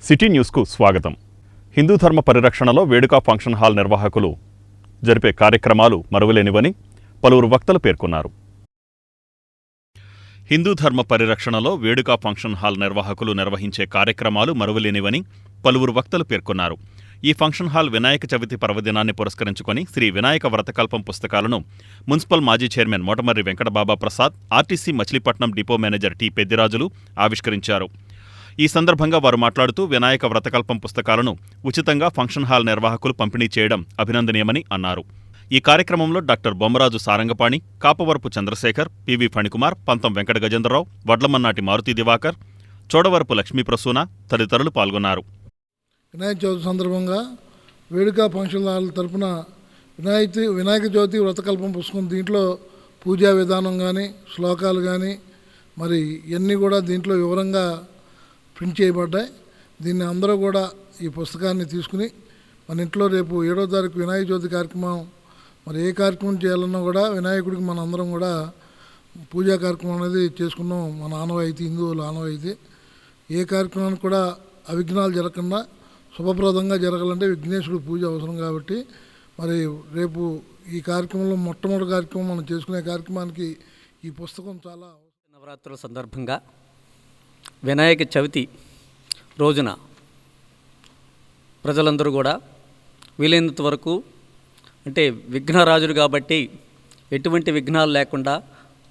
City న్యూస్కు స్వాగతం. హిందూ ధర్మ పరిరక్షణలో వేడుక ఫంక్షన్ హాల్ నిర్వాహకులు జరిపే కార్యక్రమాలు మరువలేనివని పలువురు వక్తలు పేర్కొన్నారు. హిందూ ధర్మ పరిరక్షణలో వేడుక ఫంక్షన్ హాల్ నిర్వాహకులు నిర్వహించే కార్యక్రమాలు మరువలేనివని పలువురు వక్తలు పేర్కొన్నారు. ఈ ఫంక్షన్ హాల్ వినాయక చవితి పర్వదినాన్ని పురస్కరించుకొని శ్రీ వినాయక వ్రతకల్పం పుస్తకాలను మున్సిపల్ మాజీ chairman Motamarri Venkatababa Prasad, RTC Machilipatnam depot manager T Peddirajulu ఆవిష్కరించారు. ఈ సందర్భంగా వారు మాట్లాడుతూ వినాయక వ్రతకల్పం పుస్తకాలను ఉచితంగా ఫంక్షన్ హాల్ నిర్వాహకులు పంపిణీ చేయడం అభినందనీయమని అన్నారు. ఈ కార్యక్రమంలో డాక్టర్ బొమ్మరాజు సారంగపాణి, కాపవరపు చంద్రశేఖర్, పివి ఫణికుమార్, పంతం వెంకట గజేంద్రరావు, వడ్లమన్నాటి మారుతి దివాకర్, చోడవరపు లక్ష్మీప్రసూన తదితరులు పాల్గొన్నారు. వినాయక చవితి సందర్భంగా వేడుక ఫంక్షన్ హాల్ తరపున వినాయక చవితి వ్రతకల్పం పుస్తకం, దీంట్లో పూజా విధానం కానీ శ్లోకాలు కానీ మరి ఇవన్నీ కూడా దీంట్లో వివరంగా ప్రింట్ చేయబడ్డాయి. దీన్ని అందరూ కూడా ఈ పుస్తకాన్ని తీసుకుని మన ఇంట్లో రేపు 7వ తారీఖు వినాయక చవితి కార్యక్రమం మరి ఏ కార్యక్రమం చేయాలన్నా కూడా వినాయకుడికి మన అందరం కూడా పూజా కార్యక్రమం అనేది చేసుకున్నాం. మన ఆనవాయితీ, హిందువుల ఆనవాయితీ. ఏ కార్యక్రమానికి కూడా అవిఘ్నాలు జరగకుండా శుభప్రదంగా జరగాలంటే విఘ్నేశ్వరుడు పూజ అవసరం కాబట్టి మరి రేపు ఈ కార్యక్రమంలో మొట్టమొదటి కార్యక్రమం మనం చేసుకునే కార్యక్రమానికి ఈ పుస్తకం చాలా. నవరాత్రుల సందర్భంగా వినాయక చవితి రోజున ప్రజలందరూ కూడా వీలైనంత వరకు అంటే విఘ్నరాజుడు కాబట్టి ఎటువంటి విఘ్నాలు లేకుండా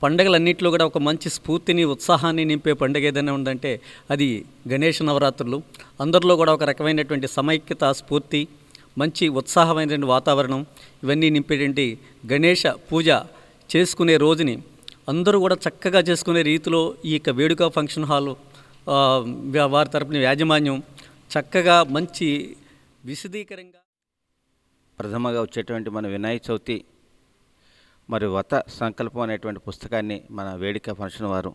పండుగలన్నింటిలో కూడా ఒక మంచి స్ఫూర్తిని, ఉత్సాహాన్ని నింపే పండుగ ఏదైనా ఉందంటే అది గణేష నవరాత్రులు. అందరిలో కూడా ఒక రకమైనటువంటి సమైక్యత, స్ఫూర్తి, మంచి ఉత్సాహమైనటువంటి వాతావరణం ఇవన్నీ నింపేటువంటి గణేష పూజ చేసుకునే రోజుని అందరూ కూడా చక్కగా చేసుకునే రీతిలో ఈ యొక్క వేడుక ఫంక్షన్ హాల్ వారి తరపున యాజమాన్యం చక్కగా మంచి విశదీకరంగా ప్రథమగా వచ్చేటువంటి మన వినాయక చవితి మరి వ్రత సంకల్పం అనేటువంటి పుస్తకాన్ని మన వేడుక ఫంక్షన్ వారు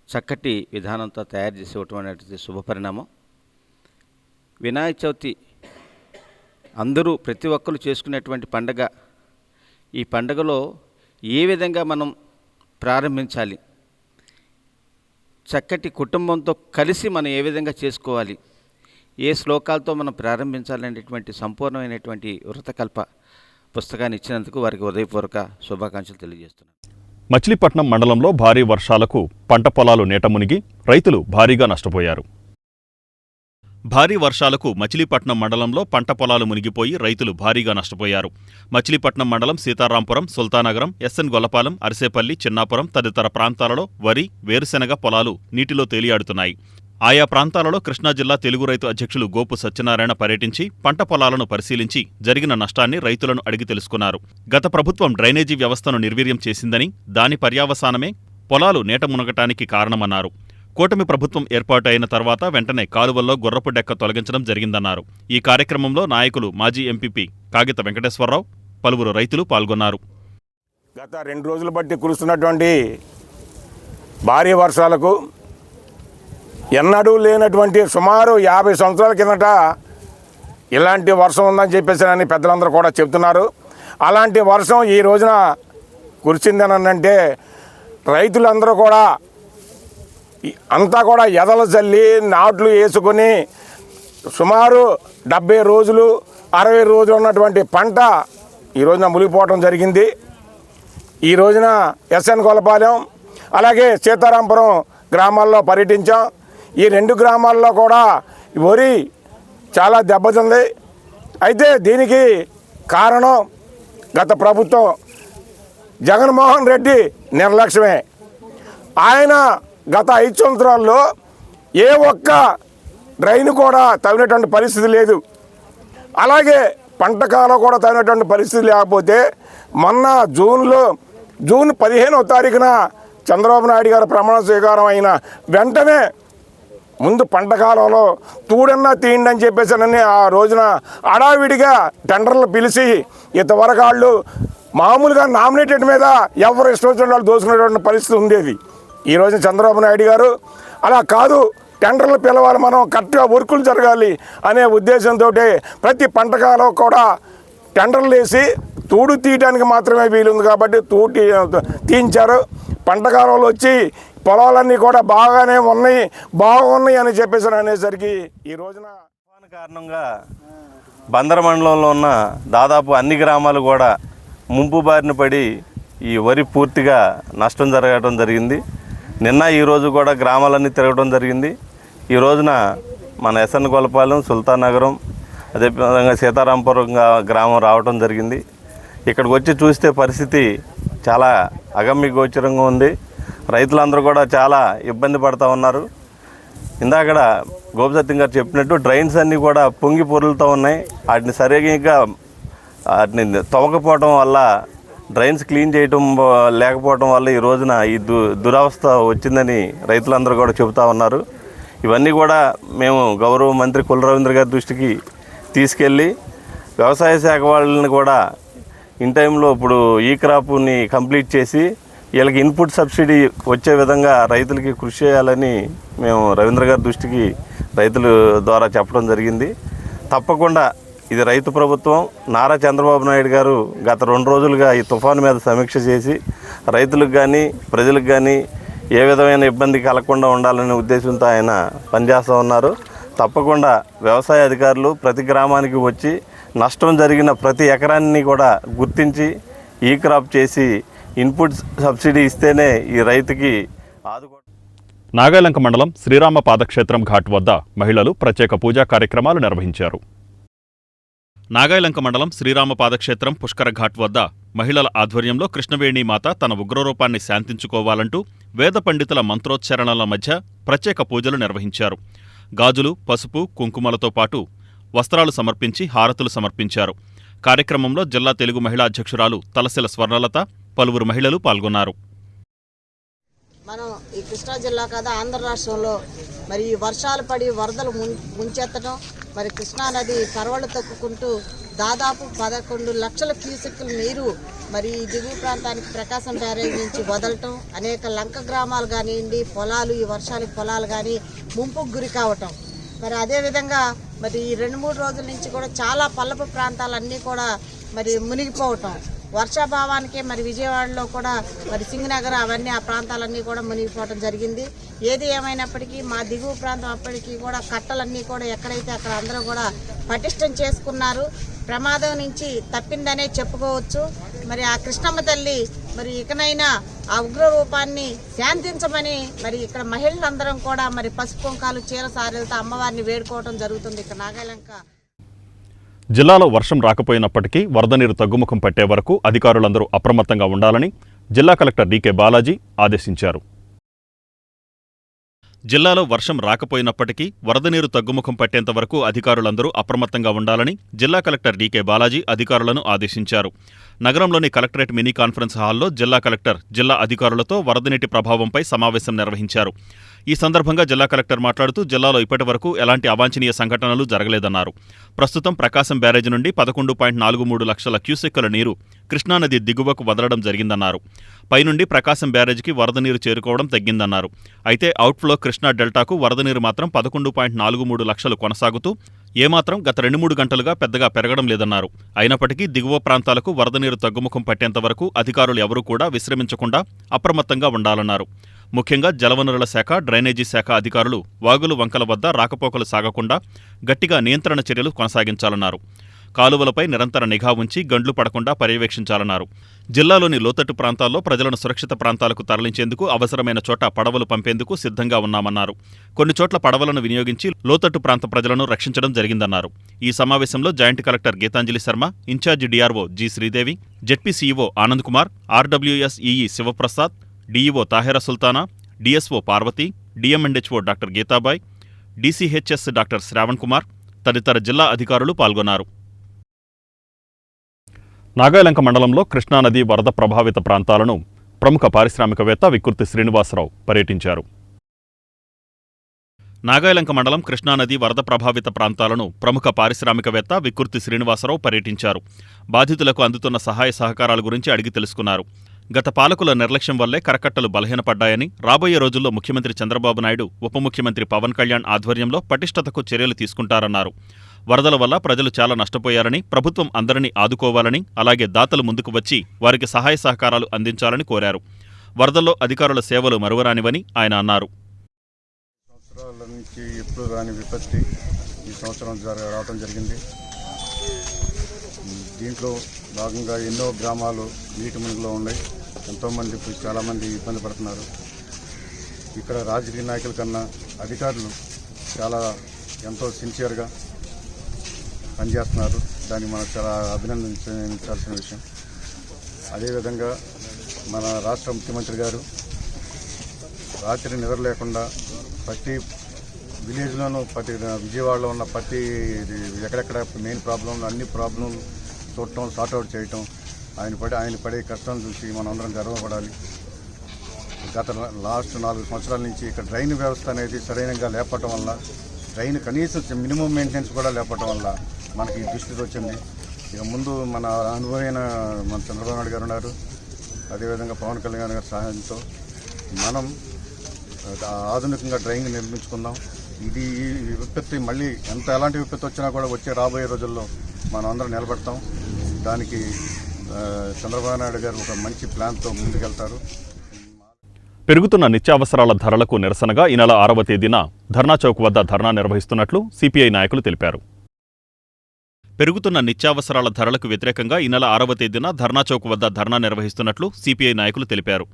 చక్కటి విధానంతో తయారు చేసి ఇవ్వటం అనేటువంటి శుభపరిణామం. వినాయక చవితి అందరూ ప్రతి ఒక్కరు చేసుకునేటువంటి పండగ. ఈ పండుగలో ఏ విధంగా మనం ప్రారంభించాలి, చక్కటి కుటుంబంతో కలిసి మనం ఏ విధంగా చేసుకోవాలి, ఏ శ్లోకాలతో మనం ప్రారంభించాలనేటువంటి సంపూర్ణమైనటువంటి వ్రతకల్ప పుస్తకాన్ని ఇచ్చినందుకు వారికి హృదయపూర్వక శుభాకాంక్షలు తెలియజేస్తున్నాను. మచిలీపట్నం మండలంలో భారీ వర్షాలకు పంట పొలాలు నీట మునిగి రైతులు భారీగా నష్టపోయారు. భారీ వర్షాలకు మచిలీపట్నం మండలంలో పంట పొలాలు మునిగిపోయి రైతులు భారీగా నష్టపోయారు. మచిలీపట్నం మండలం సీతారాంపురం, సుల్తానగరం, ఎస్ఎన్ గొల్లపాలెం, అరిసేపల్లి, చిన్నాపురం తదితర ప్రాంతాలలో వరి, వేరుశెనగ పొలాలు నీటిలో తేలియాడుతున్నాయి. ఆయా ప్రాంతాలలో కృష్ణా జిల్లా తెలుగు రైతు అధ్యక్షులు గోపు సత్యనారాయణ పర్యటించి పంట పొలాలను పరిశీలించి జరిగిన నష్టాన్ని రైతులను అడిగి తెలుసుకున్నారు. గత ప్రభుత్వం డ్రైనేజీ వ్యవస్థను నిర్వీర్యం చేసిందని, దాని పర్యావసానమే పొలాలు నీట మునగటానికి కారణమన్నారు. కూటమి ప్రభుత్వం ఏర్పాటు అయిన తర్వాత వెంటనే కాలువల్లో గుర్రపు డెక్క తొలగించడం జరిగిందన్నారు. ఈ కార్యక్రమంలో నాయకులు మాజీ ఎంపీపీ కాగిత వెంకటేశ్వరరావు, పలువురు రైతులు పాల్గొన్నారు. గత 2 రోజులు బట్టి కురుస్తున్నటువంటి భారీ వర్షాలకు ఎన్నడూ లేనటువంటి సుమారు 50 సంవత్సరాల కిందట ఇలాంటి వర్షం ఉందని చెప్పేసి పెద్దలందరూ కూడా చెప్తున్నారు. అలాంటి వర్షం ఈ రోజున కురిసిందని అంటే రైతులందరూ కూడా అంతా కూడా ఎదలు చల్లి నాట్లు వేసుకొని సుమారు 70 రోజులు 60 రోజులు ఉన్నటువంటి పంట ఈ రోజున మునిగిపోవడం జరిగింది. ఈ రోజున ఎస్ఎన్ గొల్లపాలెం అలాగే సీతారాంపురం గ్రామాల్లో పర్యటించాం. ఈ 2 గ్రామాల్లో కూడా వరి చాలా దెబ్బతింది. అయితే దీనికి కారణం గత ప్రభుత్వం జగన్మోహన్ రెడ్డి నిర్లక్ష్యమే. ఆయన గత 5 సంవత్సరాల్లో ఏ ఒక్క డ్రైన్ కూడా తవ్వినటువంటి పరిస్థితి లేదు. అలాగే పంటకాలం కూడా తవ్వినటువంటి పరిస్థితి లేకపోతే మొన్న జూన్ 15వ తారీఖున చంద్రబాబు నాయుడు గారు ప్రమాణ స్వీకారం అయిన వెంటనే ముందు పంటకాలంలో తూడన్నా తీయండి అని చెప్పేసి ఆ రోజున అడావిడిగా టెండర్లు పిలిచి ఇంతవరకాళ్ళు మామూలుగా నామినేటెడ్ మీద ఎవరు ఇష్టం వచ్చిన వాళ్ళు దోసుకునేటువంటి పరిస్థితి ఉండేది. ఈ రోజు చంద్రబాబు నాయుడు గారు అలా కాదు, టెండర్లు పిలవాలి, మనం కరెక్ట్గా వర్కులు జరగాలి అనే ఉద్దేశంతో ప్రతి పంటకాలం కూడా టెండర్లు వేసి తూడు తీయడానికి మాత్రమే వీలుంది కాబట్టి తీయించారు. పంటకాలంలో వచ్చి పొలాలన్నీ కూడా బాగానే ఉన్నాయి, బాగున్నాయి అని చెప్పేసి అనేసరికి ఈ రోజున తుఫాను కారణంగా బందర మండలంలో ఉన్న దాదాపు అన్ని గ్రామాలు కూడా ముంపు బారిన పడి ఈ వరి పూర్తిగా నష్టం జరగడం జరిగింది. నిన్న ఈరోజు కూడా గ్రామాలన్నీ తిరగడం జరిగింది. ఈ రోజున మన ఎస్ఎన్ గొల్లపాలెం, సుల్తాన్ నగరం, అదేవిధంగా సీతారాంపురం గ్రామం రావడం జరిగింది. ఇక్కడికి వచ్చి చూస్తే పరిస్థితి చాలా అగమ్య గోచరంగా ఉంది. రైతులందరూ కూడా చాలా ఇబ్బంది పడుతూ ఉన్నారు. ఇందాకడ గోపిసత్యం గారు చెప్పినట్టు డ్రైన్స్ అన్నీ కూడా పొంగి పొరులుతూ ఉన్నాయి. వాటిని సరిగ్గా వాటిని తవ్వకపోవడం వల్ల, డ్రైన్స్ క్లీన్ చేయటం లేకపోవడం వల్ల ఈ రోజున ఈ దురవస్థ వచ్చిందని రైతులందరూ కూడా చెబుతూ ఉన్నారు. ఇవన్నీ కూడా మేము గౌరవ మంత్రి కుల రవీంద్ర గారి దృష్టికి తీసుకెళ్ళి వ్యవసాయ శాఖ వాళ్ళని కూడా ఇన్ టైంలో ఇప్పుడు ఈ క్రాప్ని కంప్లీట్ చేసి వీళ్ళకి ఇన్పుట్ సబ్సిడీ వచ్చే విధంగా రైతులకి కృషి చేయాలని మేము రవీంద్ర గారి దృష్టికి రైతుల ద్వారా చెప్పడం జరిగింది. తప్పకుండా ఇది రైతు ప్రభుత్వం. నారా చంద్రబాబు నాయుడు గారు గత 2 రోజులుగా ఈ తుఫాను మీద సమీక్ష చేసి రైతులకు కానీ ప్రజలకు కానీ ఏ విధమైన ఇబ్బంది కలగకుండా ఉండాలనే ఉద్దేశంతో ఆయన పనిచేస్తూ ఉన్నారు. తప్పకుండా వ్యవసాయ అధికారులు ప్రతి గ్రామానికి వచ్చి నష్టం జరిగిన ప్రతి ఎకరాన్ని కూడా గుర్తించి ఈ క్రాప్ చేసి ఇన్పుట్ సబ్సిడీ ఇస్తేనే ఈ రైతుకి ఆదుకో. నాగాలంక మండలం శ్రీరామ పాదక్షేత్రం ఘాట్ వద్ద మహిళలు ప్రత్యేక పూజా కార్యక్రమాలు నిర్వహించారు. నాగాలంక మండలం శ్రీరామ పాదక్షేత్రం పుష్కర ఘాట్ వద్ద మహిళల ఆధ్వర్యంలో కృష్ణవేణి మాత తన ఉగ్రరూపాన్ని శాంతించుకోవాలంటూ వేద పండితుల మంత్రోచ్చారణల మధ్య ప్రత్యేక పూజలు నిర్వహించారు. గాజులు, పసుపు, కుంకుమలతో పాటు వస్త్రాలు సమర్పించి హారతులు సమర్పించారు. కార్యక్రమంలో జిల్లా తెలుగు మహిళా అధ్యక్షురాలు తలసిల స్వర్ణలత, పలువురు మహిళలు పాల్గొన్నారు. మనం ఈ కృష్ణా జిల్లా కాదా ఆంధ్ర రాష్ట్రంలో మరి ఈ వర్షాలు పడి వరదలు ముంచెత్తడం, మరి కృష్ణానది కరవళ్ళు తొక్కుకుంటూ దాదాపు 11 లక్షల క్యూసెక్కుల నీరు మరి ఈ దిగువ ప్రాంతానికి ప్రకాశం బ్యారేజ్ నుంచి వదలటం, అనేక లంక గ్రామాలు కానివ్వండి, పొలాలు, ఈ వర్షాలకు పొలాలు కానీ ముంపుకు గురి కావటం, మరి అదేవిధంగా మరి ఈ 2-3 రోజుల నుంచి కూడా చాలా పల్లపు ప్రాంతాలన్నీ కూడా మరి మునిగిపోవటం, వర్షాభావానికి మరి విజయవాడలో కూడా మరి సింగనగర్ అవన్నీ ఆ ప్రాంతాలన్నీ కూడా మునిగిపోవడం జరిగింది. ఏది ఏమైనప్పటికీ మా దిగువ ప్రాంతం అప్పటికీ కూడా కట్టలన్నీ కూడా ఎక్కడైతే అక్కడ అందరూ కూడా పటిష్టం చేసుకున్నారు. ప్రమాదం నుంచి తప్పిందనే చెప్పుకోవచ్చు. మరి ఆ కృష్ణమ్మ తల్లి మరి ఇకనైనా ఆ ఉగ్ర రూపాన్ని శాంతించమని మరి ఇక్కడ మహిళలందరం కూడా మరి పసుపు కుంకాలు, చీర సారెలతో అమ్మవారిని వేడుకోవడం జరుగుతుంది. ఇక్కడ నాగాలంక జిల్లాలో వర్షం రాకపోయినప్పటికీ వరద నీరు తగ్గుముఖం పట్టే వరకు అధికారులందరూ అప్రమత్తంగా ఉండాలని జిల్లా కలెక్టర్ డీకే బాలాజీ ఆదేశించారు. జిల్లాలో వర్షం రాకపోయినప్పటికీ వరద నీరు తగ్గుముఖం పట్టేంత వరకు అధికారులందరూ అప్రమత్తంగా ఉండాలని జిల్లా కలెక్టర్ డీకే బాలాజీ అధికారులను ఆదేశించారు. నగరంలోని కలెక్టరేట్ మినీ కాన్ఫరెన్స్ హాల్లో జిల్లా కలెక్టర్ జిల్లా అధికారులతో వరద నీటి ప్రభావంపై సమావేశం నిర్వహించారు. ఈ సందర్భంగా జిల్లా కలెక్టర్ మాట్లాడుతూ జిల్లాలో ఇప్పటివరకు ఎలాంటి అవాంఛనీయ సంఘటనలు జరగలేదన్నారు. ప్రస్తుతం ప్రకాశం బ్యారేజీ నుండి 11.43 లక్షల క్యూసెక్కుల నీరు కృష్ణానది దిగువకు వదలడం జరిగిందన్నారు. పైనుండి ప్రకాశం బ్యారేజీకి వరద నీరు చేరుకోవడం తగ్గిందన్నారు. అయితే అవుట్ఫ్లో కృష్ణా డెల్టాకు వరద నీరు మాత్రం 11.43 లక్షలు కొనసాగుతూ ఏమాత్రం గత 2-3 గంటలుగా పెద్దగా పెరగడం లేదన్నారు. అయినప్పటికీ దిగువ ప్రాంతాలకు వరద నీరు తగ్గుముఖం పట్టేంత వరకు అధికారులు ఎవరూ కూడా విశ్రమించకుండా అప్రమత్తంగా ఉండాలన్నారు. ముఖ్యంగా జలవనరుల శాఖ, డ్రైనేజీ శాఖ అధికారులు వాగులు, వంకల వద్ద రాకపోకలు సాగకుండా గట్టిగా నియంత్రణ చర్యలు కొనసాగించాలన్నారు. కాలువలపై నిరంతర నిఘా ఉంచి గండ్లు పడకుండా పర్యవేక్షించాలన్నారు. జిల్లాలోని లోతట్టు ప్రాంతాల్లో ప్రజలను సురక్షిత ప్రాంతాలకు తరలించేందుకు అవసరమైన చోట పడవలు పంపేందుకు సిద్ధంగా ఉన్నామన్నారు. కొన్ని చోట్ల పడవలను వినియోగించి లోతట్టు ప్రాంత ప్రజలను రక్షించడం జరిగిందన్నారు. ఈ సమావేశంలో joint collector Geethanjali Sharma, incharge DRO G Sridevi, ZP CEO Anand Kumar, RWS EE Sivaprasad, DEO Tahera Sultana, DSO Parvathi, DM and HO doctor Geetabai, DCHS doctor Shravan Kumar తదితర జిల్లా అధికారులు పాల్గొన్నారు. నాగాలంక మండలంలో కృష్ణానది వరద ప్రభావిత ప్రాంతాలను ప్రముఖ పారిశ్రామికవేత్త వికృతి శ్రీనివాసరావు పర్యటించారు. నాగాలంక మండలం కృష్ణానది వరద ప్రభావిత ప్రాంతాలను ప్రముఖ పారిశ్రామికవేత్త వికృతి శ్రీనివాసరావు పర్యటించారు. బాధితులకు అందుతున్న సహాయ సహకారాల గురించి అడిగి తెలుసుకున్నారు. గత పాలకుల నిర్లక్ష్యం వల్లే కరకట్టలు బలహీనపడ్డాయని, రాబోయే రోజుల్లో ముఖ్యమంత్రి చంద్రబాబు నాయుడు, ఉప ముఖ్యమంత్రి పవన్ కళ్యాణ్ ఆధ్వర్యంలో పటిష్టతకు చర్యలు తీసుకుంటారన్నారు. వరదల వల్ల ప్రజలు చాలా నష్టపోయారని, ప్రభుత్వం అందరినీ ఆదుకోవాలని, అలాగే దాతలు ముందుకు వచ్చి వారికి సహాయ సహకారాలు అందించాలని కోరారు. వరదల్లో అధికారుల సేవలు మరువరానివని ఆయన అన్నారు. సంవత్సరాల నుంచి ఎప్పుడు రాని విపత్తి ఈ సంవత్సరం రావడం జరిగింది. దీంట్లో భాగంగా ఎన్నో గ్రామాలు నీటి మునిగిలో ఉన్నాయి. ఎంతోమంది చాలామంది ఇబ్బంది పడుతున్నారు. ఇక్కడ రాజకీయ నాయకుల కన్నా అధికారులు చాలా ఎంతో సిన్సియర్గా పనిచేస్తున్నారు. దాన్ని మనం చాలా అభినందించాల్సిన విషయం. అదేవిధంగా మన రాష్ట్ర ముఖ్యమంత్రి గారు రాత్రి నిద్ర లేకుండా ప్రతి విలేజ్లోనూ ప్రతి విజయవాడలో ఉన్న ప్రతి ఎక్కడెక్కడ మెయిన్ ప్రాబ్లంలు అన్ని ప్రాబ్లంలు చూడటం, సార్ట్అవుట్ చేయటం, ఆయన పడే కష్టాలను చూసి మనం అందరం గర్వపడాలి. గత లాస్ట్ 4 సంవత్సరాల నుంచి ఇక్కడ డ్రైన్ వ్యవస్థ అనేది సరైనగా లేపటం వల్ల, డ్రైన్ కనీసం మినిమం మెయింటెనెన్స్ కూడా లేపటం వల్ల మనకి ఈ దుస్థితి వచ్చింది. ఇక ముందు మన అనుభవమైన మన చంద్రబాబు నాయుడు గారు ఉన్నారు, అదేవిధంగా పవన్ కళ్యాణ్ గారి సహాయంతో మనం ఆధునికంగా డ్రైన్ నిర్మించుకుందాం. ఈ విపత్తి మళ్ళీ ఎలాంటి విపత్తి వచ్చినా కూడా రాబోయే రోజుల్లో మనం అందరం నిలబడతాం. దానికి చంద్రబాబు నాయుడు గారు ఒక మంచి ప్లాన్తో ముందుకెళ్తారు. పెరుగుతున్న నిత్యావసరాల ధరలకు నిరసనగా ఈ నెల 6వ తేదీన ధర్నా చౌక్ వద్ద ధర్నా నిర్వహిస్తున్నట్లు సిపిఐ నాయకులు తెలిపారు. పెరుగుతున్న నిత్యావసరాల ధరలకు వ్యతిరేకంగా ఈ నెల 6వ తేదీన ధర్నా చౌక్ వద్ద ధర్నా నిర్వహిస్తున్నట్లు సిపిఐ నాయకులు తెలిపారు.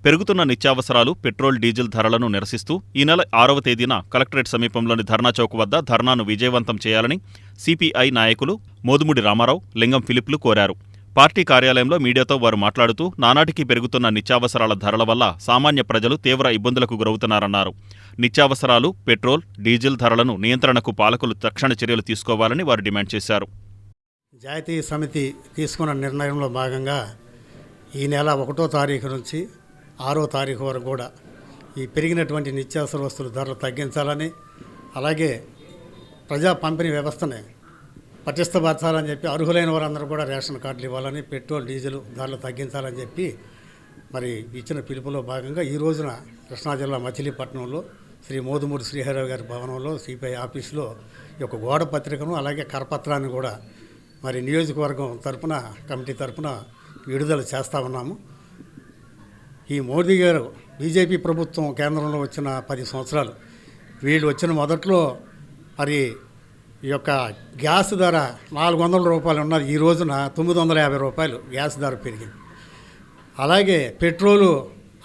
పెరుగుతున్న నిత్యావసరాలు, పెట్రోల్, డీజిల్ ధరలను నిరసిస్తూ ఈ నెల 6వ తేదీన కలెక్టరేట్ సమీపంలోని ధర్నా చౌక్ వద్ద ధర్నాను విజయవంతం చేయాలని సిపిఐ నాయకులు మోదుముడి రామారావు, లింగం ఫిలిప్లు కోరారు. పార్టీ కార్యాలయంలో మీడియాతో వారు మాట్లాడుతూ నానాటికి పెరుగుతున్న నిత్యావసరాల ధరల వల్ల సామాన్య ప్రజలు తీవ్ర ఇబ్బందులకు గురవుతున్నారన్నారు. నిత్యావసరాలు, పెట్రోల్, డీజిల్ ధరలను నియంత్రణకు పాలకులు తక్షణ చర్యలు తీసుకోవాలని వారు డిమాండ్ చేశారు. జాతీయ సమితి తీసుకున్న నిర్ణయంలో భాగంగా ఈ నెల 1వ తారీఖు నుంచి 6వ తారీఖు వరకు కూడా ఈ పెరిగినటువంటి నిత్యావసర వస్తువుల ధరలు తగ్గించాలని, అలాగే ప్రజా పంపిణీ వ్యవస్థని పటిష్టపరచాలని చెప్పి అర్హులైన వారందరూ కూడా రేషన్ కార్డులు ఇవ్వాలని, పెట్రోల్, డీజిల్ ధరలు తగ్గించాలని చెప్పి మరి ఇచ్చిన పిలుపులో భాగంగా ఈ రోజున కృష్ణా జిల్లా మచిలీపట్నంలో శ్రీ మోదుమూరి శ్రీహరిరావు గారి భవనంలో సిపిఐ ఆఫీసులో ఈ యొక్క గోడ పత్రికను అలాగే కరపత్రాన్ని కూడా మరి నియోజకవర్గం తరపున, కమిటీ తరపున విడుదల చేస్తూ ఉన్నాము. ఈ మోదీ గారు బీజేపీ ప్రభుత్వం కేంద్రంలో వచ్చిన 10 సంవత్సరాలు, వీళ్ళు వచ్చిన మొదట్లో మరి ఈ యొక్క గ్యాస్ ధర 400 రూపాయలు ఉన్నది, ఈ రోజున 950 రూపాయలు గ్యాస్ ధర పెరిగింది. అలాగే పెట్రోలు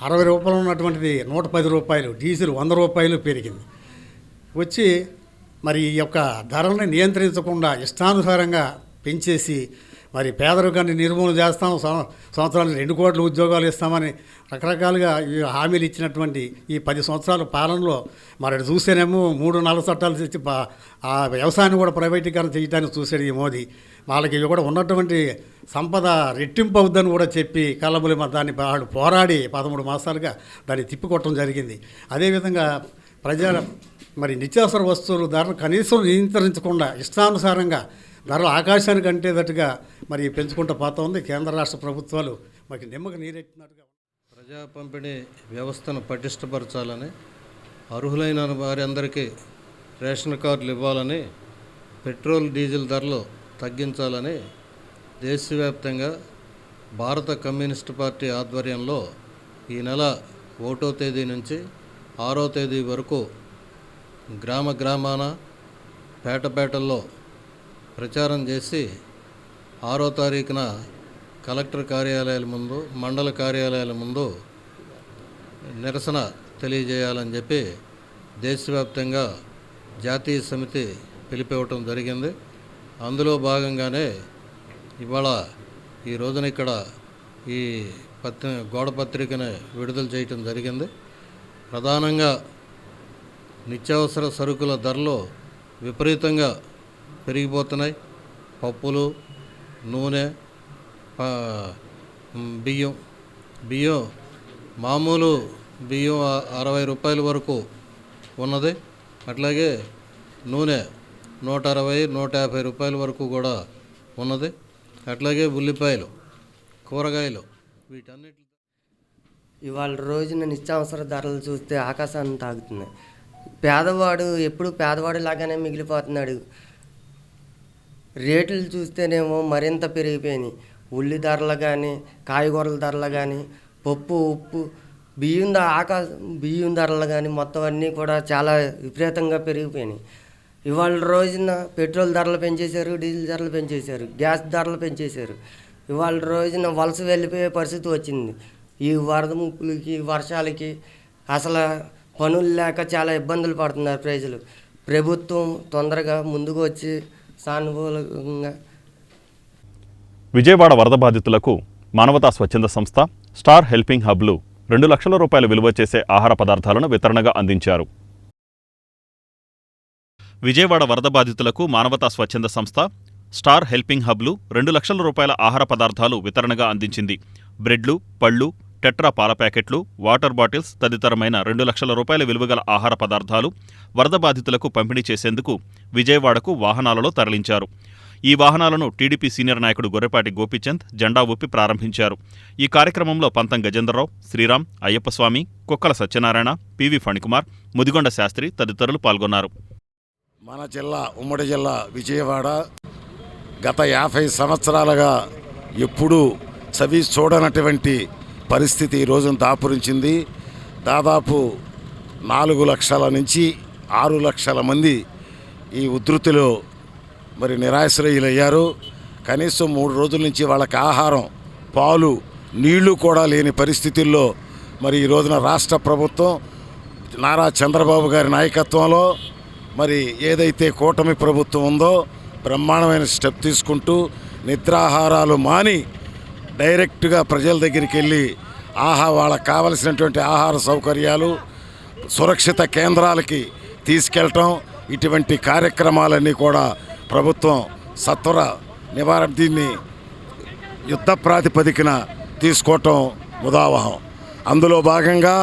60 రూపాయలు ఉన్నటువంటిది 110 రూపాయలు, డీజిల్ 100 రూపాయలు పెరిగింది. వచ్చి మరి ఈ యొక్క ధరల్ని నియంత్రించకుండా ఇష్టానుసారంగా పెంచేసి మరి పేదరికాన్ని నిర్మూలన చేస్తాం, సంవత్సరానికి 2 కోట్ల ఉద్యోగాలు ఇస్తామని రకరకాలుగా ఈ హామీలు ఇచ్చినటువంటి ఈ 10 సంవత్సరాల పాలనలో మరి చూస్తేనేమో 3 నల్ల చట్టాలు తెచ్చి ఆ వ్యవసాయాన్ని కూడా ప్రైవేటీకరణ చేయడానికి చూశాడు ఈ మోదీ. వాళ్ళకి కూడా ఉన్నటువంటి సంపద రెట్టింపు అవుద్దని కూడా చెప్పి కళ్ళబులి దాన్ని వాళ్ళు పోరాడి 13 మాసాలుగా దాన్ని తిప్పికొట్టడం జరిగింది. అదేవిధంగా ప్రజల మరి నిత్యావసర వస్తువులు ధరలు కనీసం నియంత్రించకుండా ఇష్టానుసారంగా ధరలు ఆకాశానికి అంటేటట్టుగా మరి పెంచుకుంటూ పోతా ఉంది. కేంద్ర రాష్ట్ర ప్రభుత్వాలు మాకు నిమ్మకు నీరెట్టినట్టుగా. ప్రజా పంపిణీ వ్యవస్థను పటిష్టపరచాలని, అర్హులైన వారందరికీ రేషన్ కార్డులు ఇవ్వాలని, పెట్రోల్, డీజిల్ ధరలు తగ్గించాలని దేశవ్యాప్తంగా భారత కమ్యూనిస్టు పార్టీ ఆధ్వర్యంలో ఈ నెల 1వ తేదీ నుంచి 6వ తేదీ వరకు గ్రామాన, పేటల్లో ప్రచారం చేసి 6వ తారీఖున కలెక్టర్ కార్యాలయాల ముందు, మండల కార్యాలయాల ముందు నిరసన తెలియజేయాలని చెప్పి దేశవ్యాప్తంగా జాతీయ సమితి పిలిపివ్వటం జరిగింది. అందులో భాగంగానే ఇవాళ ఈ రోజున ఇక్కడ ఈ గోడ పత్రికను విడుదల చేయటం జరిగింది. ప్రధానంగా నిత్యావసర సరుకుల ధరలు విపరీతంగా పెరిగిపోతున్నాయి. పప్పులు, నూనె, బియ్యం మామూలు బియ్యం 60 రూపాయల వరకు ఉన్నది. అట్లాగే నూనె 160, 150 రూపాయల వరకు కూడా ఉన్నది. అట్లాగే ఉల్లిపాయలు, కూరగాయలు వీటన్నిటి ఇవాళ రోజున నిత్యావసర ధరలు చూస్తే ఆకాశాన్ని తాగుతున్నాయి. పేదవాడు ఎప్పుడు పేదవాడు లాగానే మిగిలిపోతున్నాడు. రేట్లు చూస్తేనేమో మరింత పెరిగిపోయినాయి. ఉల్లి ధరలు కానీ, కాయగూరల ధరలు కానీ, పప్పు, ఉప్పు బియ్యం ధరలు కానీ మొత్తం అన్నీ కూడా చాలా విపరీతంగా పెరిగిపోయినాయి. ఇవాళ రోజున పెట్రోల్ ధరలు పెంచేశారు, డీజిల్ ధరలు పెంచేశారు, గ్యాస్ ధరలు పెంచేశారు. ఇవాళ రోజున వలస వెళ్ళిపోయే పరిస్థితి వచ్చింది. ఈ వరద ముప్పులకి, వర్షాలకి అసలు పనులు లేక చాలా ఇబ్బందులు పడుతున్నారు ప్రజలు. ప్రభుత్వం తొందరగా ముందుకు వచ్చి సానుకూలంగా. విజయవాడ వరద బాధితులకు మానవతా స్వచ్ఛంద సంస్థ స్టార్ హెల్పింగ్ హబ్లు 2 లక్షల రూపాయలు విలువ చేసే ఆహార పదార్థాలను వితరణగా అందించారు. విజయవాడ వరద బాధితులకు మానవతా స్వచ్ఛంద సంస్థ స్టార్ హెల్పింగ్ హబ్లు 2 లక్షల రూపాయల ఆహార పదార్థాలు వితరణగా అందించింది. బ్రెడ్లు, పళ్ళు, టెట్రా పాల ప్యాకెట్లు, వాటర్ బాటిల్స్ తదితరమైన 2 లక్షల రూపాయల విలువగల ఆహార పదార్థాలు వరద బాధితులకు పంపిణీ చేసేందుకు విజయవాడకు వాహనాలలో తరలించారు. ఈ వాహనాలను టీడీపీ సీనియర్ నాయకుడు గొర్రెపాటి గోపీచంద్ జెండా ఊపి ప్రారంభించారు. ఈ కార్యక్రమంలో పంతం గజేంద్రరావు, శ్రీరామ్, అయ్యప్పస్వామి, కుక్కల సత్యనారాయణ, పివి ఫణికుమార్, ముదిగొండ శాస్త్రి తదితరులు పాల్గొన్నారు. మన జిల్లా, ఉమ్మడి జిల్లా విజయవాడ గత 50 సంవత్సరాలుగా ఎప్పుడూ చవి చూడనటువంటి పరిస్థితి ఈ రోజున దాపురించింది. దాదాపు 4 లక్షల నుంచి 6 లక్షల మంది ఈ ఉధృతిలో మరి నిరాశ్రయులయ్యారు. కనీసం 3 రోజుల నుంచి వాళ్ళకి ఆహారం, పాలు, నీళ్లు కూడా లేని పరిస్థితుల్లో మరి ఈ రోజున రాష్ట్ర ప్రభుత్వం నారా చంద్రబాబు గారి నాయకత్వంలో మరి ఏదైతే కూటమి ప్రభుత్వం ఉందో బ్రహ్మాండమైన స్టెప్ తీసుకుంటూ నిద్రాహారాలు మాని డైరెక్ట్గా ప్రజల దగ్గరికి వెళ్ళి వాళ్ళకి కావలసినటువంటి ఆహార సౌకర్యాలు సురక్షిత కేంద్రాలకి తీసుకెళ్ళటం, ఇటువంటి కార్యక్రమాలన్నీ కూడా ప్రభుత్వం సత్వర నివారణ దీన్ని యుద్ధ ప్రాతిపదికన తీసుకోవటం ముదావహం. అందులో భాగంగా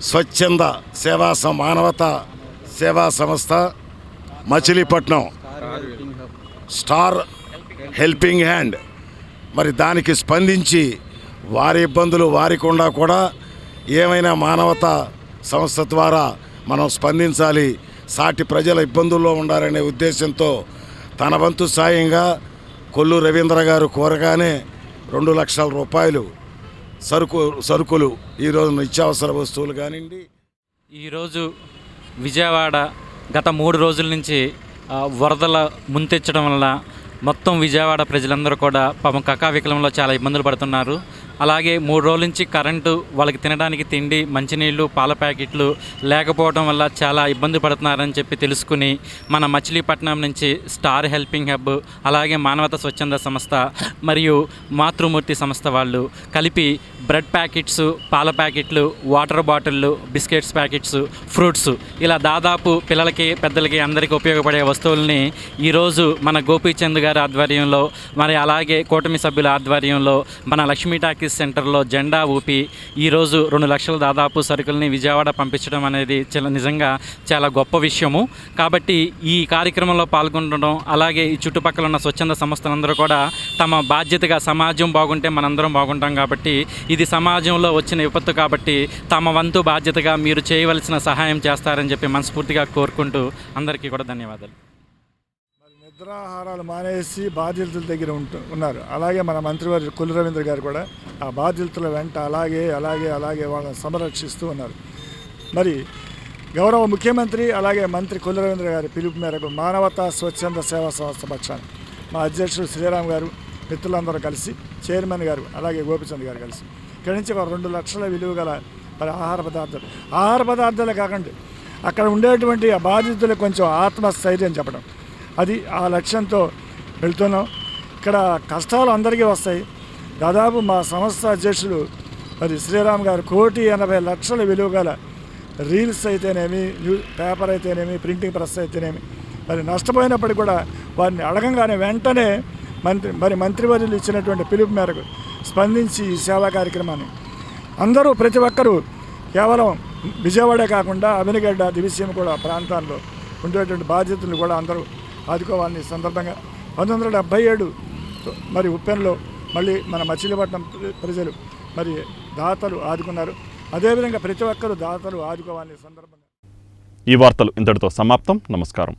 స్వచ్ఛంద మానవతా సేవా సంస్థ మచిలీపట్నం స్టార్ హెల్పింగ్ హ్యాండ్ మరి దానికి స్పందించి వారి ఇబ్బందులు వారికి కూడా ఏమైనా మానవతా సంస్థ ద్వారా మనం స్పందించాలి, సాటి ప్రజల ఇబ్బందుల్లో ఉండాలనే ఉద్దేశంతో తన వంతు సాయంగా కొల్లు రవీంద్ర గారు కోరగానే 2 లక్షల రూపాయలు సరుకులు ఈరోజు నిత్యావసర వస్తువులు కానివ్వండి. ఈరోజు విజయవాడ గత 3 రోజుల నుంచి వరదల ముంతెచ్చడం వల్ల మొత్తం విజయవాడ ప్రజలందరూ కూడా పాపం కకావికలంలో చాలా ఇబ్బందులు పడుతున్నారు. అలాగే 3 రోజుల నుంచి కరెంటు, వాళ్ళకి తినడానికి తిండి, మంచినీళ్ళు, పాల ప్యాకెట్లు లేకపోవడం వల్ల చాలా ఇబ్బంది పడుతున్నారని చెప్పి తెలుసుకుని మన మచిలీపట్నం నుంచి స్టార్ హెల్పింగ్ హబ్, అలాగే మానవతా స్వచ్ఛంద సంస్థ మరియు మాతృమూర్తి సంస్థ వాళ్ళు కలిపి బ్రెడ్ ప్యాకెట్స్, పాల ప్యాకెట్లు, వాటర్ బాటిళ్ళు, బిస్కెట్స్ ప్యాకెట్స్, ఫ్రూట్స్ ఇలా దాదాపు పిల్లలకి, పెద్దలకి అందరికీ ఉపయోగపడే వస్తువుల్ని ఈరోజు మన గోపీచంద్ గారి ఆధ్వర్యంలో మరి అలాగే కూటమి సభ్యుల ఆధ్వర్యంలో మన లక్ష్మీ టాకీస్ సెంటర్లో జెండా ఊపి ఈరోజు 2 లక్షల దాదాపు సరుకుల్ని విజయవాడ పంపించడం అనేది నిజంగా చాలా గొప్ప విషయము. కాబట్టి ఈ కార్యక్రమంలో పాల్గొనడం, అలాగే ఈ చుట్టుపక్కల ఉన్న స్వచ్ఛంద సంస్థలందరూ కూడా తమ బాధ్యతగా, సమాజం బాగుంటే మనందరం బాగుంటాం కాబట్టి ఇది సమాజంలో వచ్చిన విపత్తు కాబట్టి తమ వంతు బాధ్యతగా మీరు చేయవలసిన సహాయం చేస్తారని చెప్పి మనస్ఫూర్తిగా కోరుకుంటూ అందరికీ కూడా ధన్యవాదాలు. నిద్రాహారాలు మానేసి బాధ్యతల దగ్గర ఉన్నారు. అలాగే మన మంత్రివారి కొల్లు రవీంద్ర గారు కూడా ఆ బాధ్యతల వెంట అలాగే వాళ్ళని సంరక్షిస్తూ ఉన్నారు. మరి గౌరవ ముఖ్యమంత్రి అలాగే మంత్రి కొల్లు రవీంద్ర గారి పిలుపు మేరకు మానవతా స్వచ్ఛంద సేవా సంస్థ పక్షాన మా అధ్యక్షుడు శ్రీరామ్ గారు, మిత్రులందరూ కలిసి, చైర్మన్ గారు అలాగే గోపిచంద్ గారు కలిసి ఇక్కడి నుంచి ఒక 2 లక్షల విలువ గల మరి ఆహార పదార్థాలే కాకుండా అక్కడ ఉండేటువంటి ఆ బాధితులకు కొంచెం ఆత్మస్థైర్యం చెప్పడం, అది ఆ లక్ష్యంతో వెళ్తున్నాం. ఇక్కడ కష్టాలు అందరికీ వస్తాయి. దాదాపు మా సంస్థ అధ్యక్షులు మరి శ్రీరామ్ గారు 1,80,00,000 విలువ గల రీల్స్ అయితేనేమి, పేపర్ అయితేనేమి, ప్రింటింగ్ ప్రెస్ అయితేనేమి మరి నష్టపోయినప్పటికీ కూడా వారిని అడగంగానే వెంటనే మంత్రివర్యులు ఇచ్చినటువంటి పిలుపు మేరకు స్పందించి ఈ సేవా కార్యక్రమాన్ని అందరూ, ప్రతి ఒక్కరూ కేవలం విజయవాడే కాకుండా అవినిగడ్డ, దివిసీమ కూడా ప్రాంతాల్లో ఉండేటువంటి బాధ్యతలు కూడా అందరూ ఆదుకోవాలని సందర్భంగా 1977 మరి ఉప్పెన్లో మళ్ళీ మన మచిలీపట్నం ప్రజలు మరి దాతలు ఆదుకున్నారు. అదేవిధంగా ప్రతి ఒక్కరూ దాతలు ఆదుకోవాలని సందర్భంగా. ఈ వార్తలు ఇంతటితో సమాప్తం. నమస్కారం.